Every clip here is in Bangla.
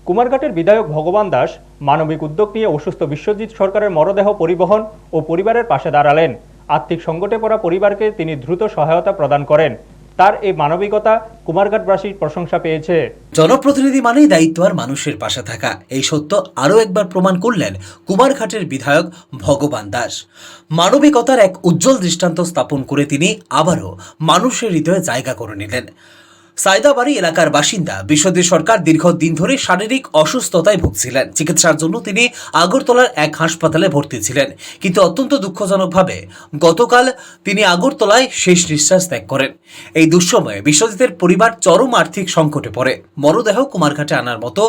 কুমারঘাটের বিধায়ক ভগবান দাস মানবিক উদ্যোগ নিয়ে অসুস্থ বিশ্বজিৎ সরকারের মরদেহ পরিবহন ও পরিবারের পাশে দাঁড়ালেন। আর্থিক সংকটে পড়া পরিবারকে তিনি দ্রুত সহায়তা প্রদান করেন। তার এই মানবিকতা কুমারঘাটবাসীর প্রশংসা পেয়েছে। জনপ্রতিনিধি মানেই দায়িত্ব আর মানুষের পাশে থাকা, এই সত্য আরও একবার প্রমাণ করলেন কুমারঘাটের বিধায়ক ভগবান দাস। মানবিকতার এক উজ্জ্বল দৃষ্টান্ত স্থাপন করে তিনি আবারও মানুষের হৃদয়ে জায়গা করে নিলেন। সাইদাবাড়ি এলাকার বাসিন্দা বিশ্বজিৎ সরকার দীর্ঘদিন ধরে শারীরিক অসুস্থতায় ভুগছিলেন। চিকিৎসার জন্য তিনি আগরতলার এক হাসপাতালে ভর্তি ছিলেন, কিন্তু অত্যন্ত দুঃখজনকভাবে গতকাল তিনি আগরতলায় শেষ নিঃশ্বাস ত্যাগ করেন। এই দুঃসময়ে বিশ্বজিতের পরিবার চরম আর্থিক সংকটে পড়ে। মরদেহ কুমারঘাটে আনার মতো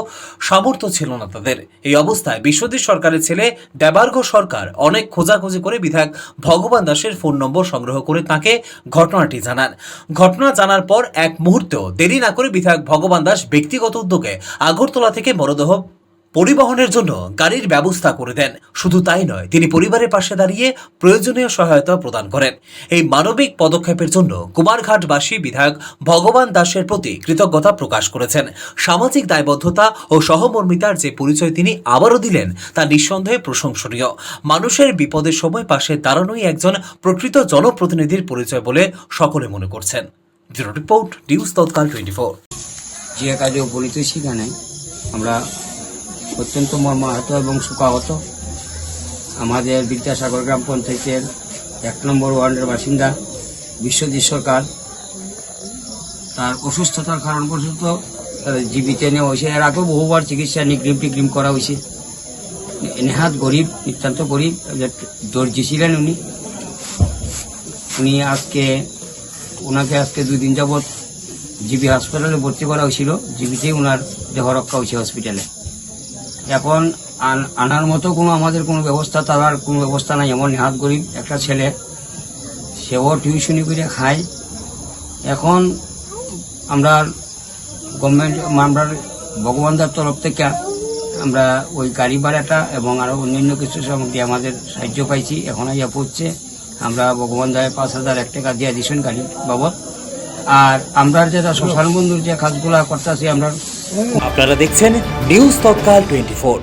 সামর্থ্য ছিল না তাদের। এই অবস্থায় বিশ্বজিৎ সরকারের ছেলে দেবার্ঘ সরকার অনেক খোঁজাখুঁজি করে বিধায়ক ভগবান দাসের ফোন নম্বর সংগ্রহ করে তাকে ঘটনাটি জানান। ঘটনা জানার পর এক মুহূর্ত দেরি না করে বিধায়ক ভগবান দাস ব্যক্তিগত উদ্যোগে আগরতলা থেকে মরদেহ পরিবহনের জন্য গাড়ির ব্যবস্থা করে দেন। শুধু তাই নয়, তিনি পরিবারের পাশে দাঁড়িয়ে প্রয়োজনীয় সহায়তা প্রদান করেন। এই মানবিক পদক্ষেপের জন্য কুমারঘাটবাসী বিধায়ক ভগবান দাসের প্রতি কৃতজ্ঞতা প্রকাশ করেছেন। সামাজিক দায়বদ্ধতা ও সহমর্মিতার যে পরিচয় তিনি আবারও দিলেন তা নিঃসন্দেহে প্রশংসনীয়। মানুষের বিপদের সময় পাশে দাঁড়ানোই একজন প্রকৃত জনপ্রতিনিধির পরিচয় বলে সকলে মনে করছেন। ব্যুরো রিপোর্ট, নিউজ তৎকাল 24। যে কাজে উপনীত সেখানে আমরা অত্যন্ত মর্মাহত এবং শোকাহত। আমাদের বিদ্যাসাগর গ্রাম পঞ্চায়েতের 1 নম্বর ওয়ার্ডের বাসিন্দা বিশ্বজিৎ সরকার তার অসুস্থতার কারণ পর্যন্ত জীবিত নেওয়া হয়েছে। এর আগেও বহুবার চিকিৎসা নিগ্রিম টিগ্রিম করা হয়েছে। নেহাত গরিব, নিতান্ত গরিব, দর্জি ছিলেন উনি। ওনাকে আজকে 2 দিন যাবৎ জিবি হাসপাতালে ভর্তি করা হয়েছিল। জিবিতেই ওনার দেহ রক্ষা হয়েছে হসপিটালে। এখন আনার মতো আমাদের কোনো ব্যবস্থা, তার কোনো ব্যবস্থা নাই। এমন নেহাত গরিব একটা ছেলে, সেও টিউশনি করে খায়। এখন আমরা গভর্নমেন্ট, আমরা ভগবানদার তরফ থেকে আমরা ওই গাড়ি ভাড়াটা এবং আরও অন্যান্য কিছু সামগ্রী আমাদের সাহায্য পাইছি। এখন ইয়া পড়ছে, আমরা ভগবান দায় 5,001 টাকা দিয়ে দিচ্ছেন গাড়ি বাবদ। আর আমরা যেটা সোশ্যাল বন্ধুর যে কাজগুলা করতেছি আমরা। আপনারা দেখছেন নিউজ তৎকাল 24।